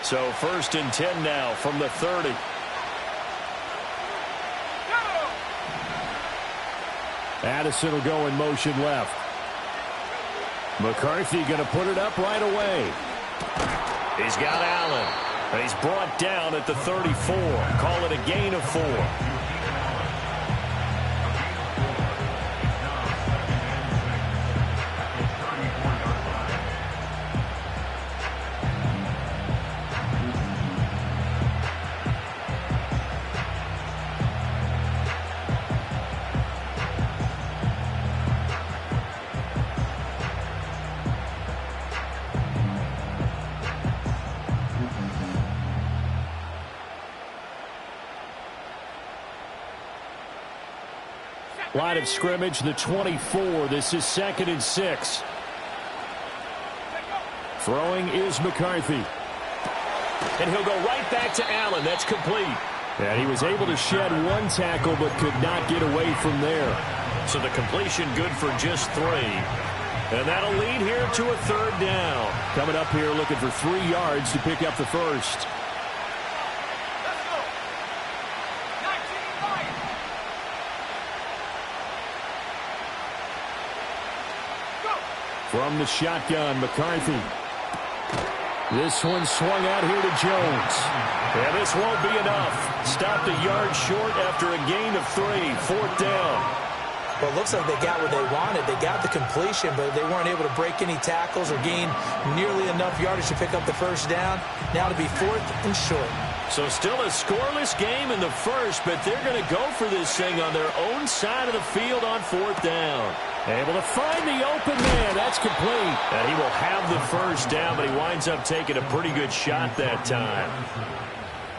So 1st and 10 now from the 30. Addison will go in motion left. McCarthy going to put it up right away. He's got Allen. And he's brought down at the 34. Call it a gain of 4. Line of scrimmage, the 24. This is 2nd and 6. Throwing is McCarthy. And he'll go right back to Allen. That's complete. And he was able to shed 1 tackle but could not get away from there. So the completion good for just 3. And that'll lead here to a 3rd down. Coming up here looking for 3 yards to pick up the first. From the shotgun, McCarthy. This one swung out here to Jones. And this won't be enough. Stopped a yard short after a gain of 3. 4th down. Well, it looks like they got what they wanted. They got the completion, but they weren't able to break any tackles or gain nearly enough yardage to pick up the first down. Now to be 4th and short. So still a scoreless game in the first, but they're going to go for this thing on their own side of the field on 4th down. Able to find the open man. That's complete. And he will have the first down, but he winds up taking a pretty good shot that time.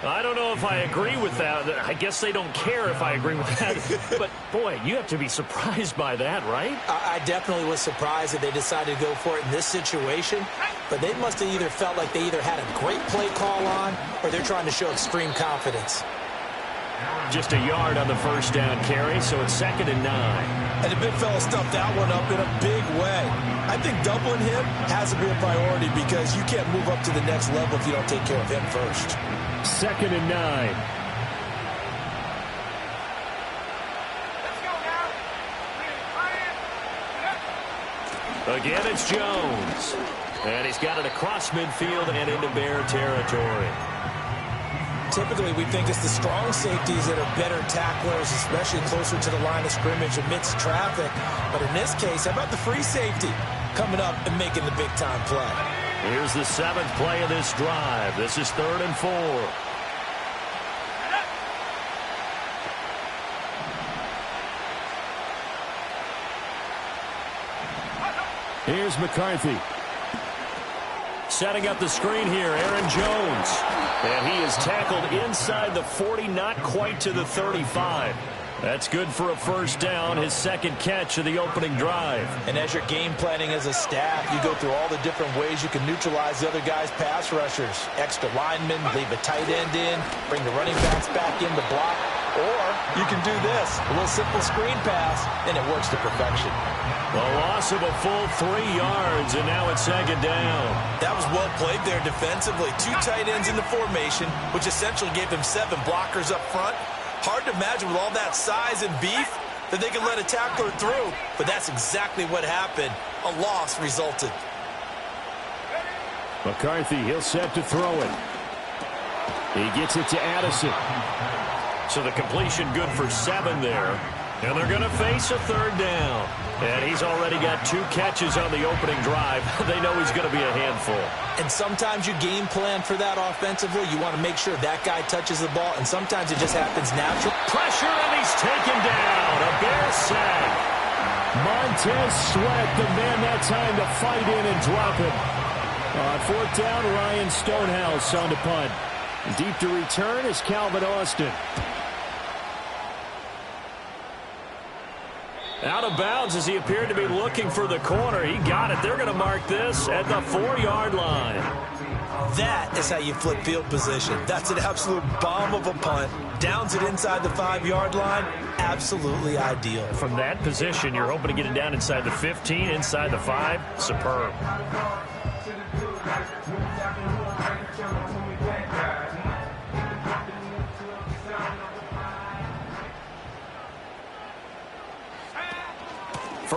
I don't know if I agree with that. I guess they don't care if I agree with that. But, boy, you have to be surprised by that, right? I definitely was surprised that they decided to go for it in this situation. But they must have either felt like they either had a great play call on or they're trying to show extreme confidence. Just a yard on the first down carry, so it's 2nd and 9. And the big fella stuffed that one up in a big way. I think doubling him has to be a priority because you can't move up to the next level if you don't take care of him first. 2nd and 9. Again, it's Jones. And he's got it across midfield and into Bear territory. Typically, we think it's the strong safeties that are better tacklers, especially closer to the line of scrimmage amidst traffic. But in this case, how about the free safety coming up and making the big-time play? Here's the 7th play of this drive. This is 3rd and 4. Here's McCarthy. Setting up the screen here, Aaron Jones. And he is tackled inside the 40, not quite to the 35. That's good for a first down, his 2nd catch of the opening drive. And as you're game planning as a staff, you go through all the different ways you can neutralize the other guy's pass rushers. Extra linemen, leave a tight end in, bring the running backs back in to block. Or you can do this, a little simple screen pass, and it works to perfection. A loss of a full 3 yards, and now it's 2nd down. That was well played there defensively. 2 tight ends in the formation, which essentially gave them 7 blockers up front. Hard to imagine with all that size and beef that they could let a tackler through, but that's exactly what happened. A loss resulted. McCarthy, he'll set to throw it. He gets it to Addison. So the completion good for 7 there. And they're going to face a 3rd down. And he's already got 2 catches on the opening drive. They know he's going to be a handful. And sometimes you game plan for that offensively. You want to make sure that guy touches the ball, and sometimes it just happens natural. Pressure, and he's taken down. A Bear sack. Montez Sweat, the man that time to fight in and drop him. On 4th down, Ryan Stonehouse on the punt. Deep to return is Calvin Austin. Out of bounds as he appeared to be looking for the corner. He got it. They're going to mark this at the 4-yard line. That is how you flip field position. That's an absolute bomb of a punt. Downs it inside the 5-yard line. Absolutely ideal. From that position, you're hoping to get it down inside the 15, inside the 5. Superb.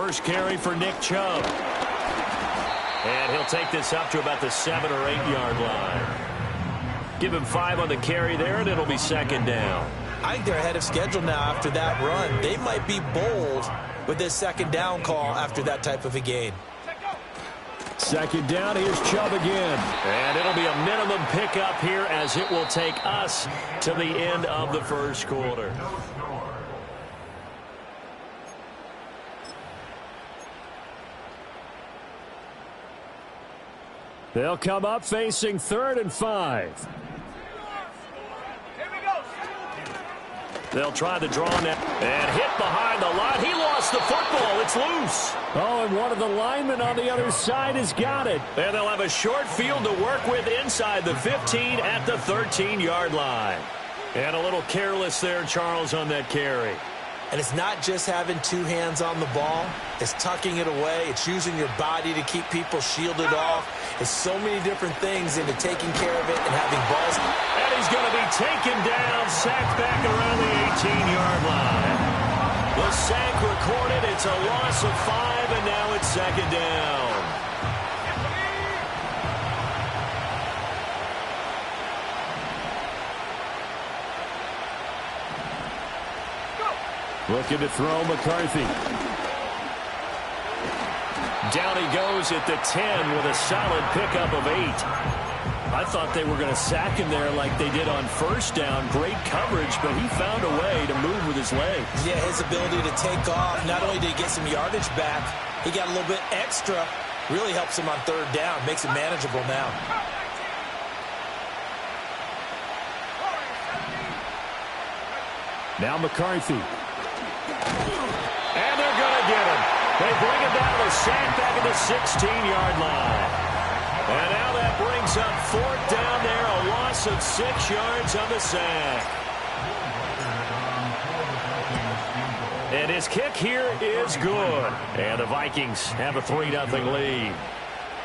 first carry for Nick Chubb. And he'll take this up to about the 7 or 8 yard line. Give him 5 on the carry there, and it'll be second down. I think they're ahead of schedule now after that run. They might be bold with this second down call after that type of a gain. Second down, here's Chubb again. And it'll be a minimum pickup here as it will take us to the end of the first quarter. They'll come up facing 3rd and 5. They'll try the draw now and hit behind the line. He lost the football. It's loose. Oh, and one of the linemen on the other side has got it. And they'll have a short field to work with inside the 15 at the 13-yard line. And a little careless there, Charles, on that carry. And it's not just having 2 hands on the ball. It's tucking it away. It's using your body to keep people shielded off. It's so many different things into taking care of it and having balls. And he's going to be taken down, sacked back around the 18-yard line. The sack recorded. It's a loss of 5, and now it's second down. Looking to throw McCarthy. Down he goes at the 10 with a solid pickup of 8. I thought they were going to sack him there like they did on first down. Great coverage, but he found a way to move with his legs. Yeah, his ability to take off. Not only did he get some yardage back, he got a little bit extra. Really helps him on 3rd down. Makes it manageable now. Now McCarthy. And they're going to get him. They bring him down to the sack back at the 16-yard line. And now that brings up 4th down there, a loss of 6 yards on the sack. And his kick here is good. And the Vikings have a 3-0 lead.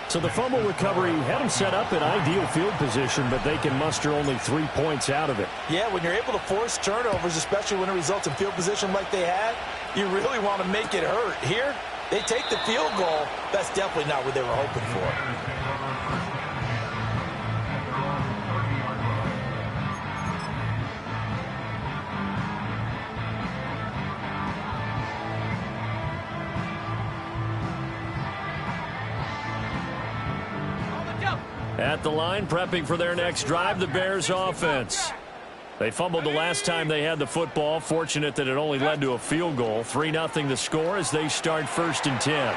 So the fumble recovery had them set up in ideal field position, but they can muster only 3 points out of it. Yeah, when you're able to force turnovers, especially when it results in field position like they had, you really want to make it hurt. Here, they take the field goal. That's definitely not what they were hoping for. At the line, prepping for their next drive, the Bears offense. They fumbled the last time they had the football. Fortunate that it only led to a field goal. 3-0 the score as they start 1st and 10.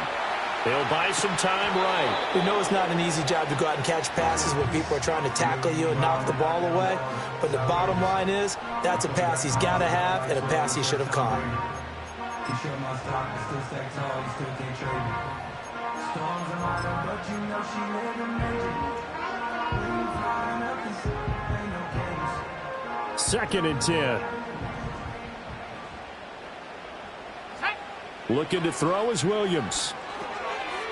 They'll buy some time right. We know it's not an easy job to go out and catch passes when people are trying to tackle you and knock the ball away. But the bottom line is, that's a pass he's got to have and a pass he should have caught. Second and 10. Looking to throw is Williams.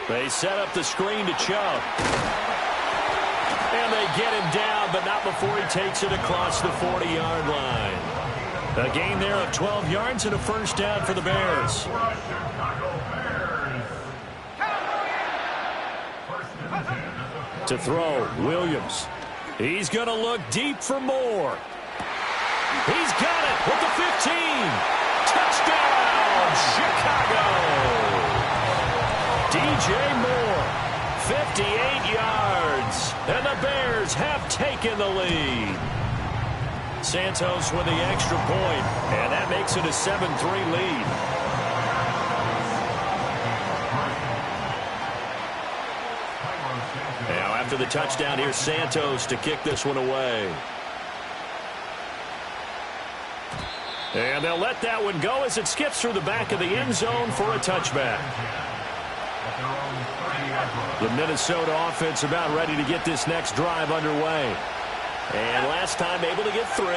They set up the screen to Chubb. And they get him down, but not before he takes it across the 40-yard line. A gain there of 12 yards and a 1st down for the Bears. To throw, Williams. He's going to look deep for more. He's got it with the 15. Touchdown, Chicago. DJ Moore, 58 yards. And the Bears have taken the lead. Santos with the extra point, and that makes it a 7-3 lead. Now after the touchdown, here's Santos to kick this one away. And they'll let that one go as it skips through the back of the end zone for a touchback. The Minnesota offense about ready to get this next drive underway. And last time able to get 3.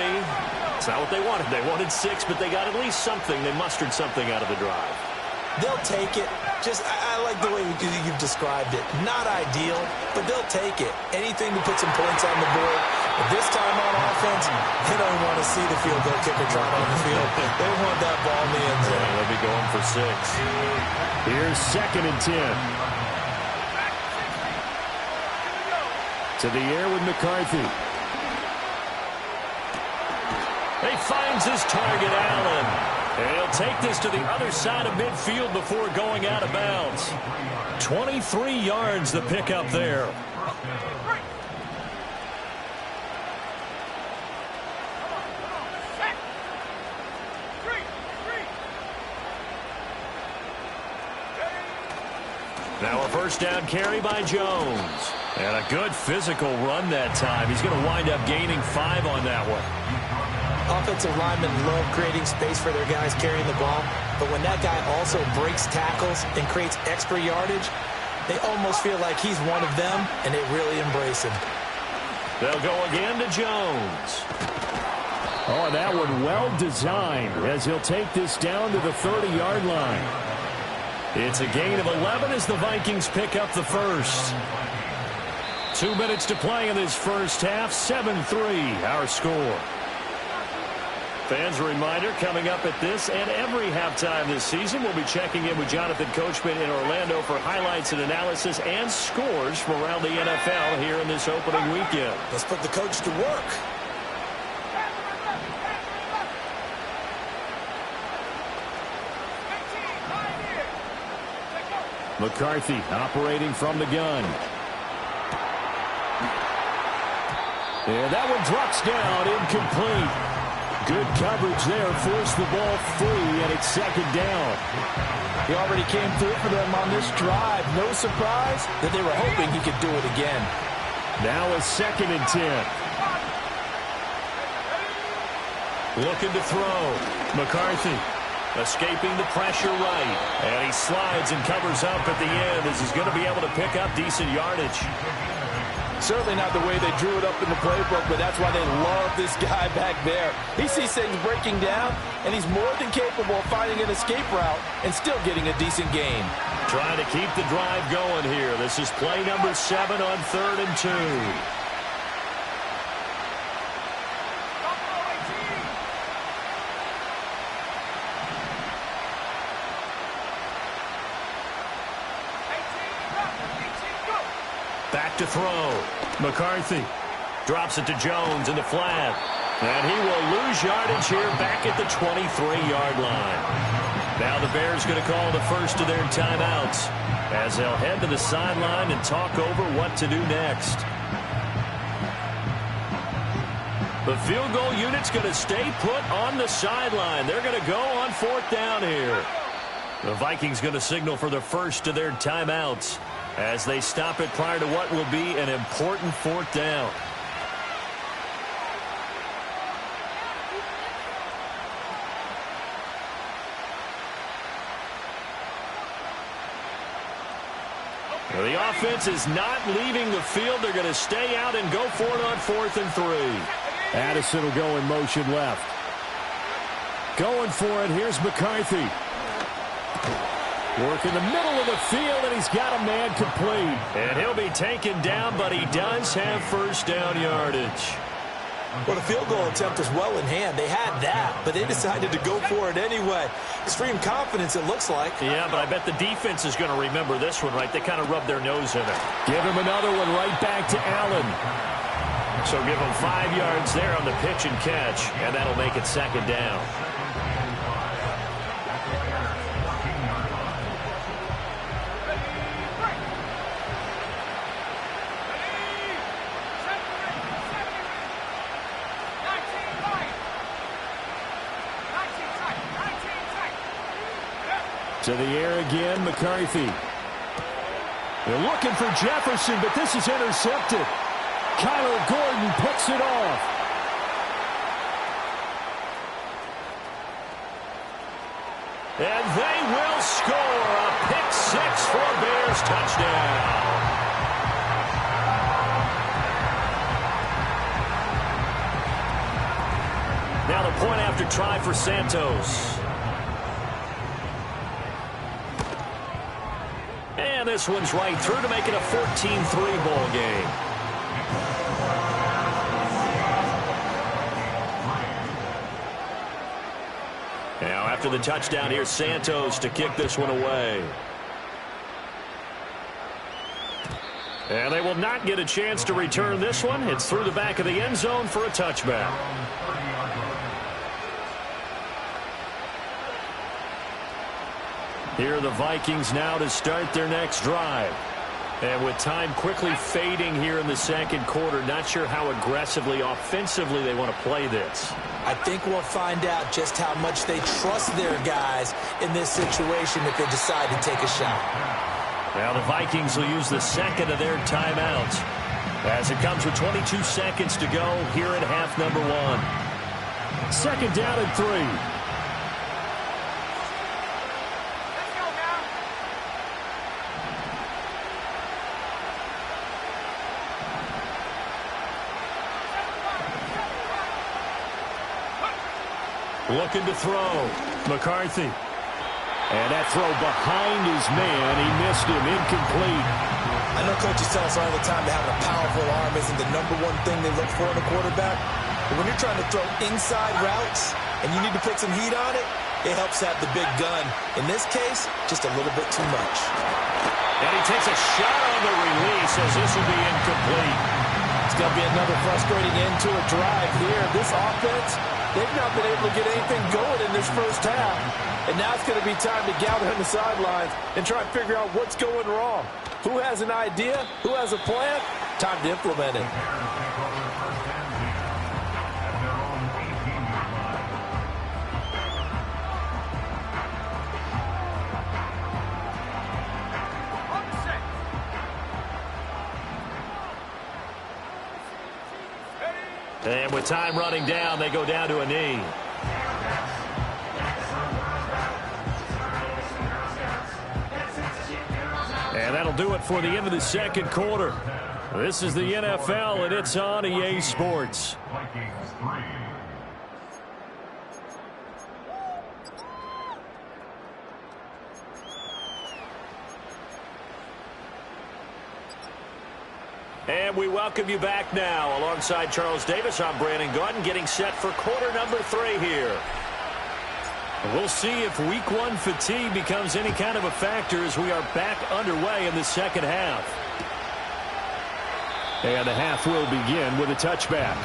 It's not what they wanted. They wanted 6, but they got at least something. They mustered something out of the drive. They'll take it. Just, I like the way you've described it. Not ideal, but they'll take it. Anything to put some points on the board. This time on offense, they don't want to see the field goal kicker trot on the field. They want that ball in the end zone. Yeah, they'll be going for 6. Here's 2nd and 10. To the air with McCarthy. He finds his target, Allen. And he'll take this to the other side of midfield before going out of bounds. 23 yards the pickup there. Now a first down carry by Jones. And a good physical run that time. He's going to wind up gaining 5 on that one. Offensive linemen love creating space for their guys carrying the ball. But when that guy also breaks tackles and creates extra yardage, they almost feel like he's one of them, and they really embrace him. They'll go again to Jones. Oh, that one well designed as he'll take this down to the 30-yard line. It's a gain of 11 as the Vikings pick up the first. 2 minutes to play in this first half. 7-3 our score. Fans, a reminder, coming up at this and every halftime this season, we'll be checking in with Jonathan Coachman in Orlando for highlights and analysis and scores from around the NFL here in this opening weekend. Let's put the coach to work. McCarthy operating from the gun. And that one drops down, incomplete. Good coverage there, forced the ball free, and it's 2nd down. He already came through for them on this drive. No surprise that they were hoping he could do it again. Now a 2nd and 10. Looking to throw. McCarthy escaping the pressure right. And he slides and covers up at the end as he's going to be able to pick up decent yardage. Certainly not the way they drew it up in the playbook, but that's why they love this guy back there. He sees things breaking down, and he's more than capable of finding an escape route and still getting a decent gain. Trying to keep the drive going here. This is play number 7 on 3rd and 2. Back to throw. McCarthy drops it to Jones in the flat. And he will lose yardage here back at the 23-yard line. Now the Bears going to call the first of their timeouts as they'll head to the sideline and talk over what to do next. The field goal unit's going to stay put on the sideline. They're going to go on 4th down here. The Vikings going to signal for the first of their timeouts as they stop it prior to what will be an important 4th down. Well, the offense is not leaving the field. They're going to stay out and go for it on 4th and 3. Addison will go in motion left. Going for it. Here's McCarthy. Work in the middle of the field, and he's got a man complete. And he'll be taken down, but he does have first down yardage. Well, the field goal attempt was well in hand. They had that, but they decided to go for it anyway. Extreme confidence, it looks like. Yeah, but I bet the defense is going to remember this one, right? They kind of rubbed their nose in it. Give him another one right back to Allen. So give him 5 yards there on the pitch and catch, and that'll make it 2nd down. To the air again, McCarthy. They're looking for Jefferson, but this is intercepted. Kyler Gordon picks it off. And they will score a pick 6 for a Bears touchdown. Now the point after try for Santos. And this one's right through to make it a 14-3 ball game. After the touchdown, here's Santos to kick this one away. And they will not get a chance to return this one. It's through the back of the end zone for a touchback. Here are the Vikings now to start their next drive. And with time quickly fading here in the second quarter, not sure how aggressively, offensively they want to play this. I think we'll find out just how much they trust their guys in this situation if they decide to take a shot. Now the Vikings will use the second of their timeouts as it comes with 22 seconds to go here in half number one. Second down and 3. Looking to throw. McCarthy. And that throw behind his man. He missed him. Incomplete. I know coaches tell us all the time that having a powerful arm isn't the #1 thing they look for in a quarterback. But when you're trying to throw inside routes and you need to put some heat on it, it helps have the big gun. In this case, just a little bit too much. And he takes a shot on the release as this will be incomplete. It's going to be another frustrating end to a drive here. This offense, they've not been able to get anything going in this first half. And now it's going to be time to gather on the sidelines and try and figure out what's going wrong. Who has an idea? Who has a plan? Time to implement it. And with time running down, they go down to a knee. And that'll do it for the end of the second quarter. This is the NFL, and it's on EA Sports. And we welcome you back now. Alongside Charles Davis, I'm Brandon Gordon, getting set for quarter number 3 here. We'll see if week 1 fatigue becomes any kind of a factor as we are back underway in the second half. And the half will begin with a touchback.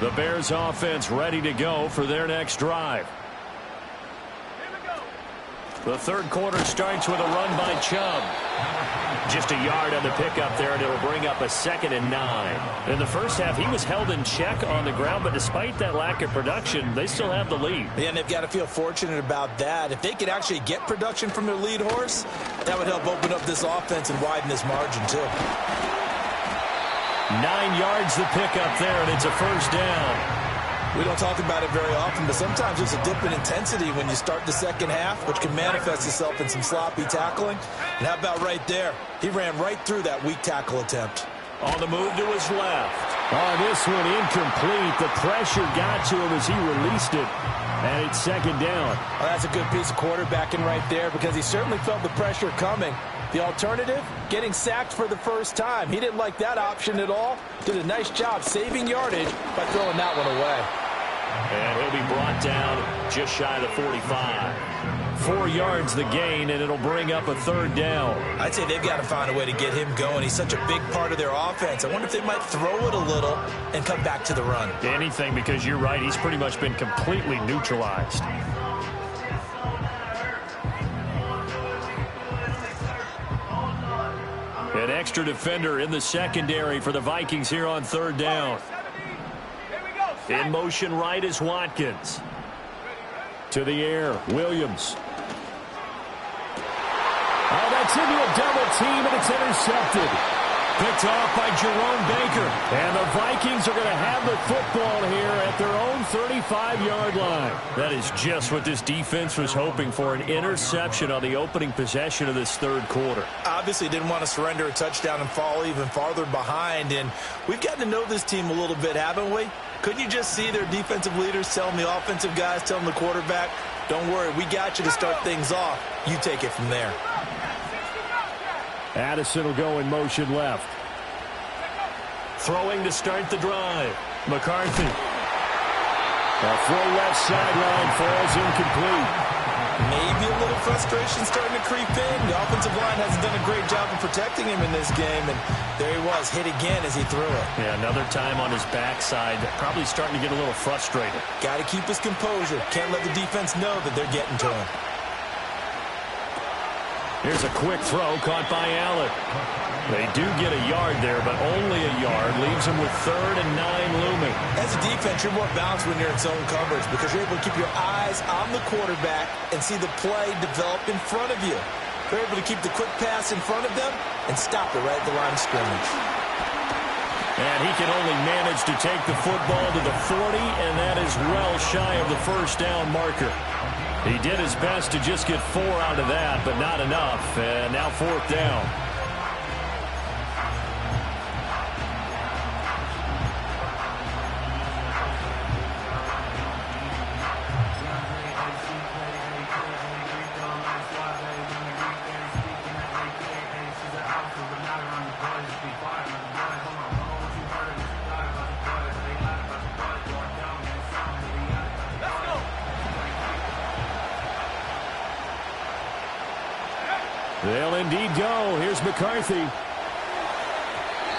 The Bears offense ready to go for their next drive. The third quarter starts with a run by Chubb. Just a yard on the pickup there, and it'll bring up a 2nd and 9. In the first half, he was held in check on the ground, but despite that lack of production, they still have the lead. Yeah, and they've got to feel fortunate about that. If they could actually get production from their lead horse, that would help open up this offense and widen this margin, too. 9 yards the pickup there, and it's a first down. We don't talk about it very often, but sometimes there's a dip in intensity when you start the second half, which can manifest itself in some sloppy tackling. And how about right there? He ran right through that weak tackle attempt. On the move to his left. Oh, this one incomplete. The pressure got to him as he released it. And it's 2nd down. Oh, that's a good piece of quarterbacking right there because he certainly felt the pressure coming. The alternative, getting sacked for the first time. He didn't like that option at all. Did a nice job saving yardage by throwing that one away. And he'll be brought down just shy of the 45. 4 yards the gain, and it'll bring up a 3rd down. I'd say they've got to find a way to get him going. He's such a big part of their offense. I wonder if they might throw it a little and come back to the run. Anything, because you're right. He's pretty much been completely neutralized. An extra defender in the secondary for the Vikings here on 3rd down. In motion right is Watkins. To the air, Williams. Oh, that's into a double team, and it's intercepted. Picked off by Jerome Baker. And the Vikings are going to have the football here at their own 35-yard line. That is just what this defense was hoping for, an interception on the opening possession of this third quarter. Obviously didn't want to surrender a touchdown and fall even farther behind. And we've gotten to know this team a little bit, haven't we? Couldn't you just see their defensive leaders telling the offensive guys, telling the quarterback, don't worry, we got you to start things off. You take it from there. Addison will go in motion left. Throwing to start the drive. McCarthy. A full left sideline falls incomplete. Maybe a little frustration starting to creep in. The offensive line hasn't done a great job of protecting him in this game, and there he was, hit again as he threw it. Yeah, another time on his backside, probably starting to get a little frustrated. Got to keep his composure. Can't let the defense know that they're getting to him. Here's a quick throw caught by Allen. They do get a yard there, but only a yard. Leaves him with 3rd and 9 looming. As a defense, you're more balanced when you're in zone coverage because you're able to keep your eyes on the quarterback and see the play develop in front of you. You're able to keep the quick pass in front of them and stop it right at the line of scrimmage. And he can only manage to take the football to the 40, and that is well shy of the first down marker. He did his best to just get 4 out of that, but not enough. And now 4th down. They'll indeed go. Here's McCarthy.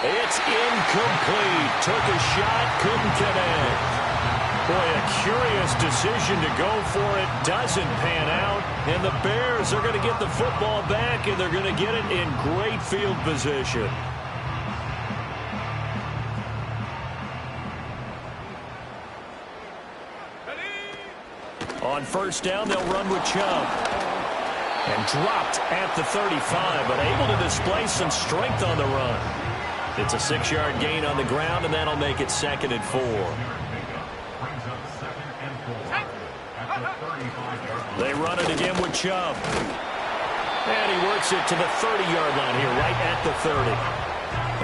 It's incomplete. Took a shot, couldn't connect. Boy, a curious decision to go for it. Doesn't pan out. And the Bears are going to get the football back, and they're going to get it in great field position. On 1st down, they'll run with Chubb. And dropped at the 35, but able to display some strength on the run. It's a 6-yard gain on the ground, and that'll make it 2nd and 4. They run it again with Chubb. And he works it to the 30-yard line here, right at the 30.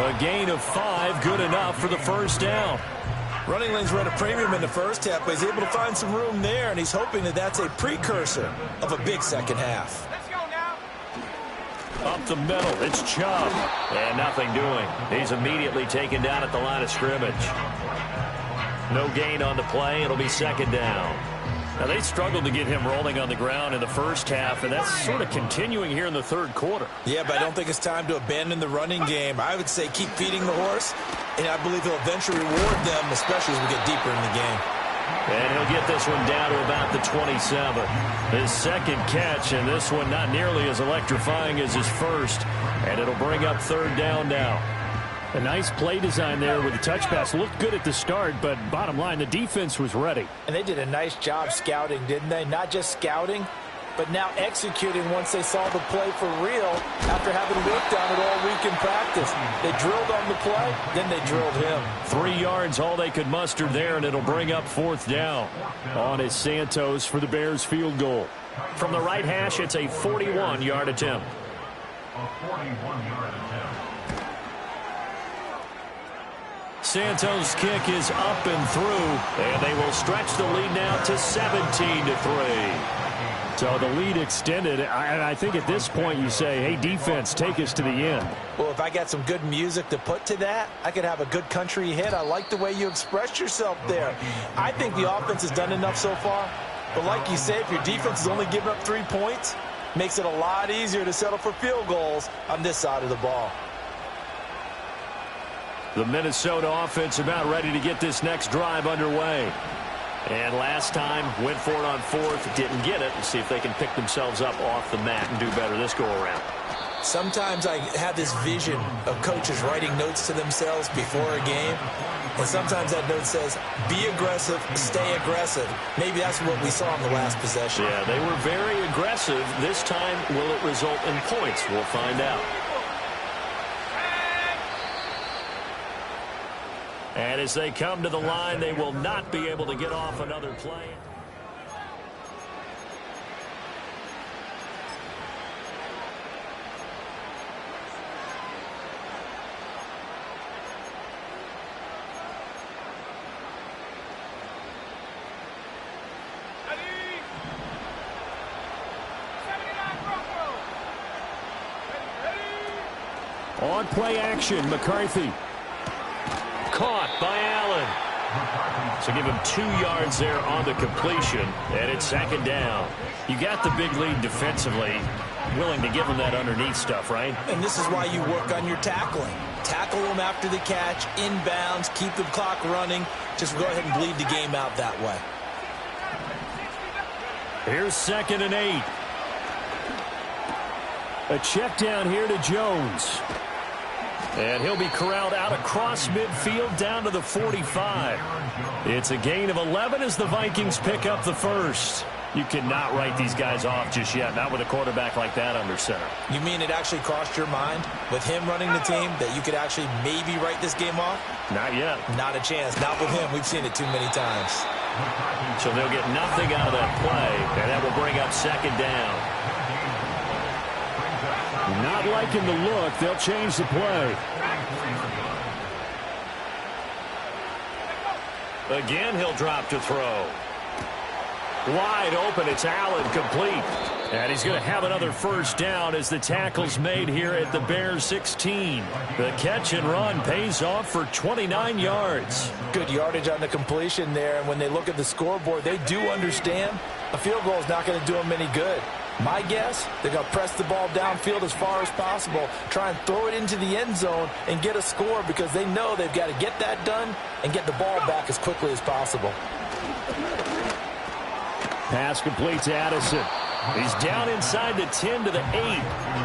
A gain of 5, good enough for the 1st down. Running lanes were at a premium in the first half, but he's able to find some room there, and he's hoping that that's a precursor of a big second half. Up the middle, it's Chubb. And nothing doing. He's immediately taken down at the line of scrimmage. No gain on the play. It'll be 2nd down. Now, they struggled to get him rolling on the ground in the first half, and that's sort of continuing here in the 3rd quarter. Yeah, but I don't think it's time to abandon the running game. I would say keep feeding the horse, and I believe he'll eventually reward them, especially as we get deeper in the game. And he'll get this one down to about the 27. His 2nd catch, and this one not nearly as electrifying as his first. And it'll bring up 3rd down now. A nice play design there with the touch pass. Looked good at the start, but bottom line, the defense was ready. And they did a nice job scouting, didn't they? Not just scouting, but now executing once they saw the play for real after having worked on it all week in practice. They drilled on the play, then they drilled him. 3 yards, all they could muster there, and it'll bring up 4th down. On is Santos for the Bears field goal. From the right hash, it's a 41-yard attempt. A 41-yard attempt. Santos' kick is up and through, and they will stretch the lead now to 17-3. So the lead extended, and I think at this point you say, hey, defense, take us to the end. Well, if I got some good music to put to that, I could have a good country hit. I like the way you expressed yourself there. I think the offense has done enough so far. But like you say, if your defense is only giving up 3 points, makes it a lot easier to settle for field goals on this side of the ball. The Minnesota offense about ready to get this next drive underway. And last time, went for it on 4th, didn't get it. Let's see if they can pick themselves up off the mat and do better this go-around. Sometimes I have this vision of coaches writing notes to themselves before a game. And sometimes that note says, be aggressive, stay aggressive. Maybe that's what we saw in the last possession. Yeah, they were very aggressive. This time, will it result in points? We'll find out. And as they come to the line, they will not be able to get off another play. On play action, McCarthy. Caught by Allen. So give him 2 yards there on the completion, and it's second down. You got the big lead defensively, willing to give him that underneath stuff, right? And this is why you work on your tackling. Tackle them after the catch, inbounds, keep the clock running. Just go ahead and bleed the game out that way. Here's 2nd and 8. A check down here to Jones. And he'll be corralled out across midfield down to the 45. It's a gain of 11 as the Vikings pick up the first. You cannot write these guys off just yet, not with a quarterback like that under center. You mean it actually crossed your mind with him running the team that you could actually maybe write this game off? Not yet. Not a chance. Not with him. We've seen it too many times. So they'll get nothing out of that play, and that will bring up second down. Not liking the look. They'll change the play. Again, he'll drop to throw. Wide open. It's Allen, complete. And he's going to have another first down as the tackle's made here at the Bears 16. The catch and run pays off for 29 yards. Good yardage on the completion there. And when they look at the scoreboard, they do understand a field goal is not going to do them any good. My guess, they're going to press the ball downfield as far as possible, try and throw it into the end zone and get a score because they know they've got to get that done and get the ball back as quickly as possible. Pass complete to Addison. He's down inside the 10 to the 8,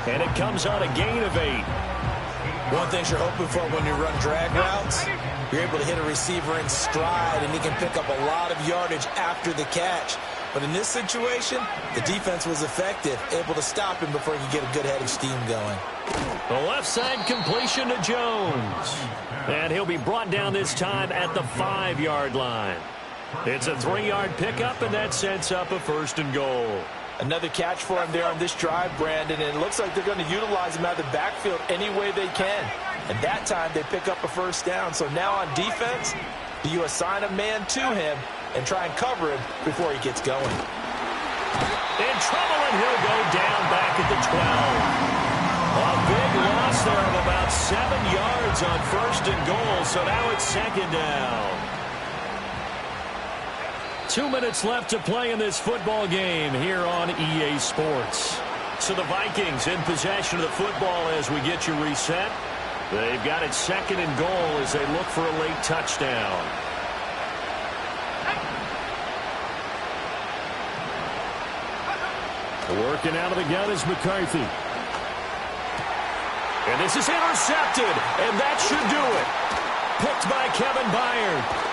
and it comes on a gain of 8. One thing you're hoping for when you run drag routes, you're able to hit a receiver in stride, and he can pick up a lot of yardage after the catch. But in this situation, the defense was effective, able to stop him before he could get a good head of steam going. The left side completion to Jones. And he'll be brought down this time at the 5-yard line. It's a 3-yard pickup, and that sets up a 1st and goal. Another catch for him there on this drive, Brandon, and it looks like they're going to utilize him out of the backfield any way they can. And that time they pick up a first down. So now on defense, do you assign a man to him and try and cover him before he gets going? In trouble, and he'll go down back at the 12. A big loss there of about 7 yards on 1st and goal, so now it's 2nd down. 2 minutes left to play in this football game here on EA Sports. So the Vikings in possession of the football as we get you reset. They've got it 2nd and goal as they look for a late touchdown. Working out of the gun is McCarthy. And this is intercepted, and that should do it. Picked by Kevin Byard.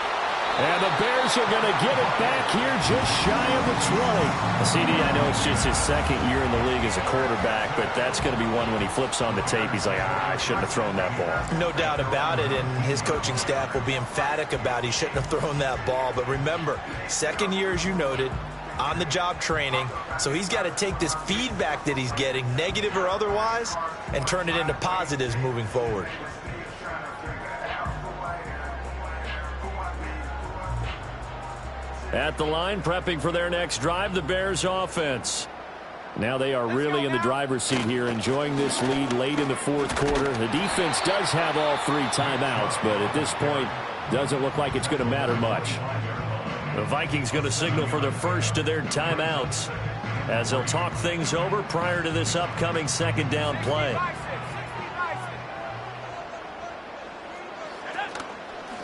And the Bears are going to get it back here just shy of the 20. CD, I know it's just his 2nd year in the league as a quarterback, but that's going to be one when he flips on the tape. He's like, I shouldn't have thrown that ball. No doubt about it, and his coaching staff will be emphatic about he shouldn't have thrown that ball. But remember, 2nd year, as you noted, on-the-job training, so he's got to take this feedback that he's getting, negative or otherwise, and turn it into positives moving forward. At the line, prepping for their next drive, the Bears offense. Now they are really in the driver's seat here, enjoying this lead late in the 4th quarter. The defense does have all 3 timeouts, but at this point, doesn't look like it's going to matter much. The Vikings going to signal for the first of their timeouts as they'll talk things over prior to this upcoming 2nd down play.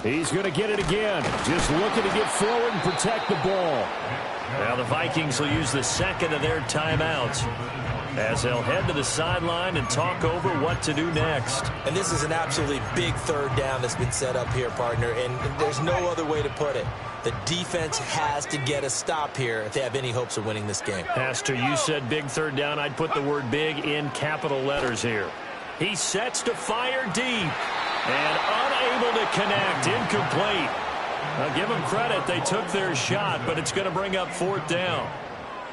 He's going to get it again. Just looking to get forward and protect the ball. Now the Vikings will use the 2nd of their timeouts as they'll head to the sideline and talk over what to do next. And this is an absolutely big 3rd down that's been set up here, partner, and there's no other way to put it. The defense has to get a stop here if they have any hopes of winning this game. Pastor, you said big 3rd down. I'd put the word big in capital letters here. He sets to fire deep. And unable to connect, incomplete. I'll give them credit, they took their shot, but it's going to bring up 4th down.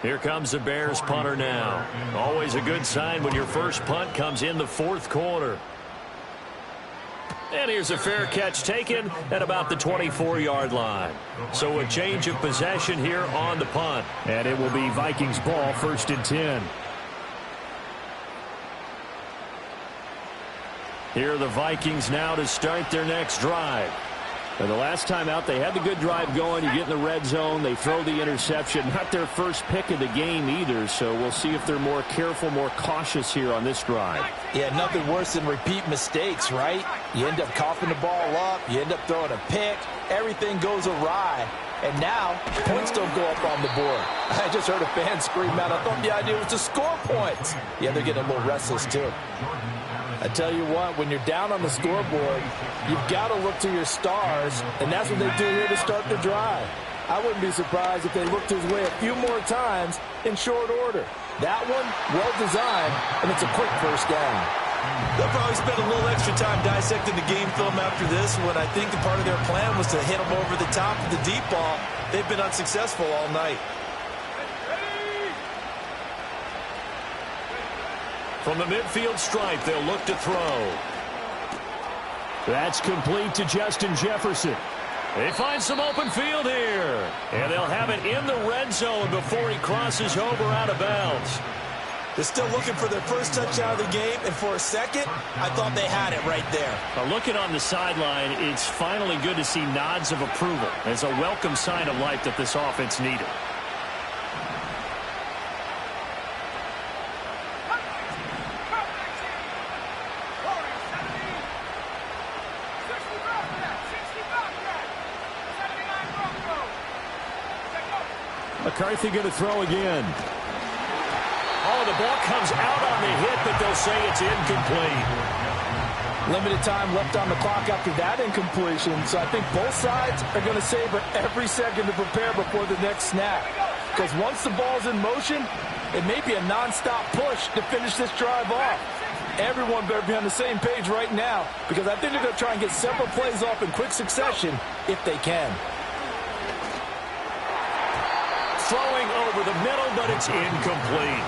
Here comes the Bears punter now. Always a good sign when your first punt comes in the 4th quarter. And here's a fair catch taken at about the 24-yard line. So a change of possession here on the punt. And it will be Vikings ball, 1st and 10. Here are the Vikings now to start their next drive. And the last time out, they had the good drive going. You get in the red zone, they throw the interception. Not their first pick of the game either, so we'll see if they're more careful, more cautious here on this drive. Yeah, nothing worse than repeat mistakes, right? You end up coughing the ball up, you end up throwing a pick, everything goes awry. And now, points don't go up on the board. I just heard a fan scream out, I thought the idea was to score points. Yeah, they're getting a little restless too. I tell you what, when you're down on the scoreboard, you've got to look to your stars, and that's what they do here to start the drive. I wouldn't be surprised if they looked his way a few more times in short order. That one, well designed, and it's a quick first down. They'll probably spend a little extra time dissecting the game film after this when I think the part of their plan was to hit them over the top of the deep ball. They've been unsuccessful all night. From the midfield stripe, they'll look to throw. That's complete to Justin Jefferson. They find some open field here. And they'll have it in the red zone before he crosses over out of bounds. They're still looking for their first touchdown of the game, and for a second, I thought they had it right there. Looking on the sideline, it's finally good to see nods of approval. It's a welcome sign of life that this offense needed. McCarthy going to throw again. Oh, the ball comes out on the hit, but they'll say it's incomplete. Limited time left on the clock after that incompletion, so I think both sides are going to savor every second to prepare before the next snap. Because once the ball's in motion, it may be a nonstop push to finish this drive off. Everyone better be on the same page right now, because I think they're going to try and get several plays off in quick succession if they can. Throwing over the middle, but it's incomplete.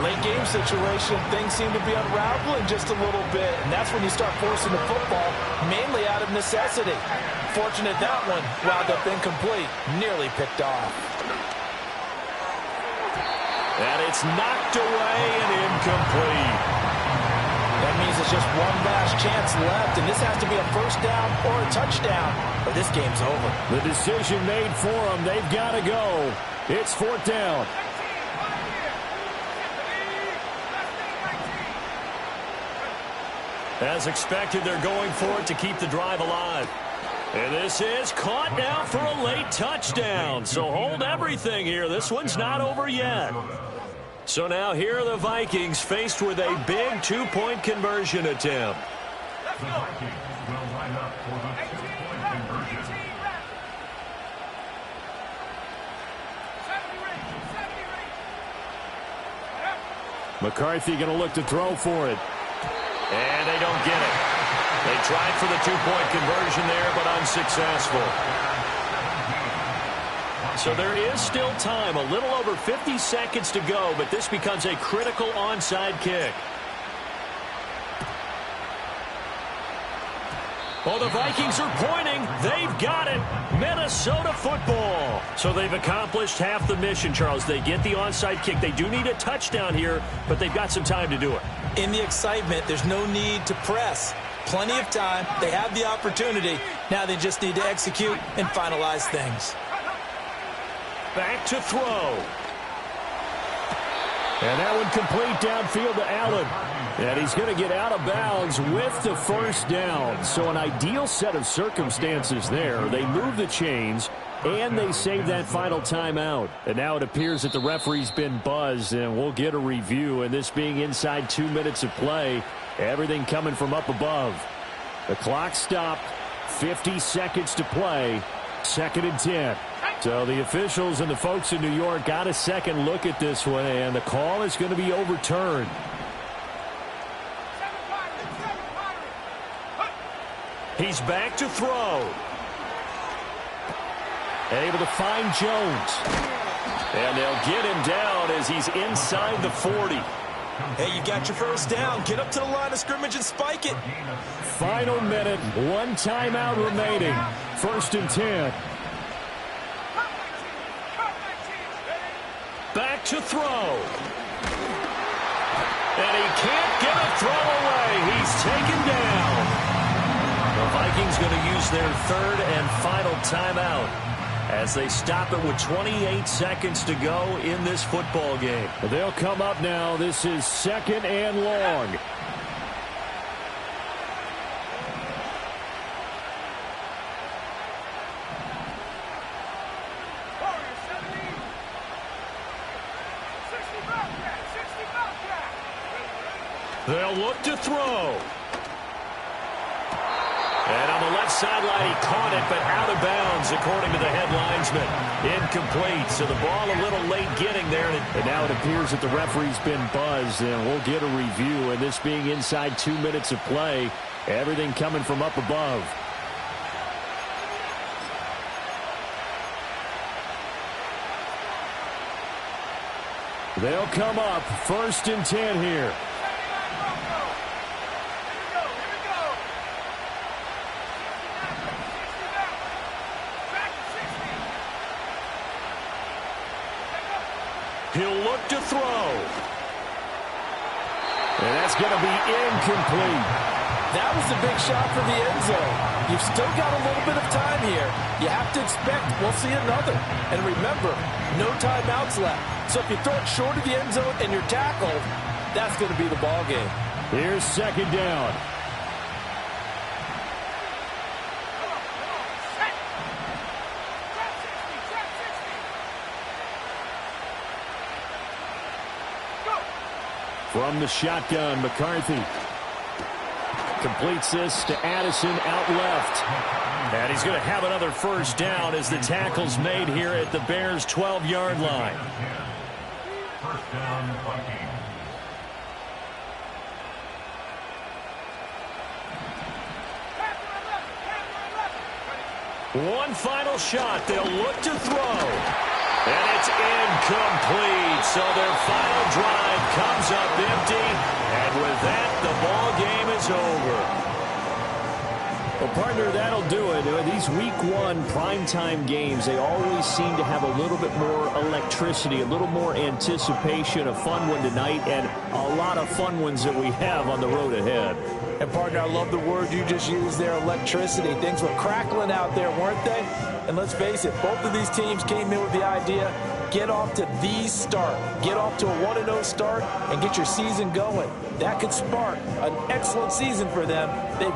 Late game situation, things seem to be unraveling just a little bit, and that's when you start forcing the football, mainly out of necessity. Fortunate that one wound up incomplete, nearly picked off. And it's knocked away and incomplete. That means it's just one last chance left, and this has to be a first down or a touchdown, or this game's over. The decision made for them. They've got to go. It's fourth down. As expected, they're going for it to keep the drive alive. And this is caught now for a late touchdown. So hold everything here. This one's not over yet. So now here are the Vikings faced with a big two-point conversion attempt. The Vikings will line up for the two-point conversion. McCarthy going to look to throw for it. And they don't get it. They tried for the two-point conversion there, but unsuccessful. So there is still time, a little over 50 seconds to go, but this becomes a critical onside kick. Well, the Vikings are pointing. They've got it. Minnesota football. So they've accomplished half the mission, Charles. They get the onside kick. They do need a touchdown here, but they've got some time to do it. In the excitement, there's no need to press. Plenty of time. They have the opportunity. Now they just need to execute and finalize things. Back to throw. And that one complete downfield to Allen. And he's going to get out of bounds with the first down. So an ideal set of circumstances there. They move the chains, and they save that final timeout. And now it appears that the referee's been buzzed, and we'll get a review. And this being inside 2 minutes of play, everything coming from up above. The clock stopped, 50 seconds to play, 2nd and 10. So the officials and the folks in New York got a second look at this one, and the call is going to be overturned. He's back to throw. Able to find Jones. And they'll get him down as he's inside the 40. Hey, you got your first down. Get up to the line of scrimmage and spike it. Final minute, one timeout remaining. 1st and 10. Back to throw. And he can't get a throw away. He's taken down. The Vikings going to use their third and final timeout as they stop it with 28 seconds to go in this football game. They'll come up now. This is 2nd and long. They'll look to throw. And on the left sideline, he caught it, but out of bounds, according to the head linesman. Incomplete, so the ball a little late getting there. And now it appears that the referee's been buzzed, and we'll get a review. And this being inside 2 minutes of play, everything coming from up above. They'll come up 1st and 10 here. He'll look to throw. And that's going to be incomplete. That was a big shot for the end zone. You've still got a little bit of time here. You have to expect we'll see another. And remember, no timeouts left. So if you throw it short of the end zone and you're tackled, that's going to be the ball game. Here's 2nd down. From the shotgun, McCarthy completes this to Addison out left. And he's going to have another first down as the tackle's made here at the Bears' 12-yard line. First down, Vikings. One final shot. They'll look to throw. And it's incomplete. So their final drive comes up empty. And with that, the ball game is over. Well, partner, that'll do it. These Week 1 primetime games, they always seem to have a little bit more electricity, a little more anticipation. A fun one tonight, and a lot of fun ones that we have on the road ahead. And, partner, I love the word you just used there, electricity. Things were crackling out there, weren't they? And let's face it, both of these teams came in with the idea, get off to the start. Get off to a 1-0 start and get your season going. That could spark an excellent season for them. They've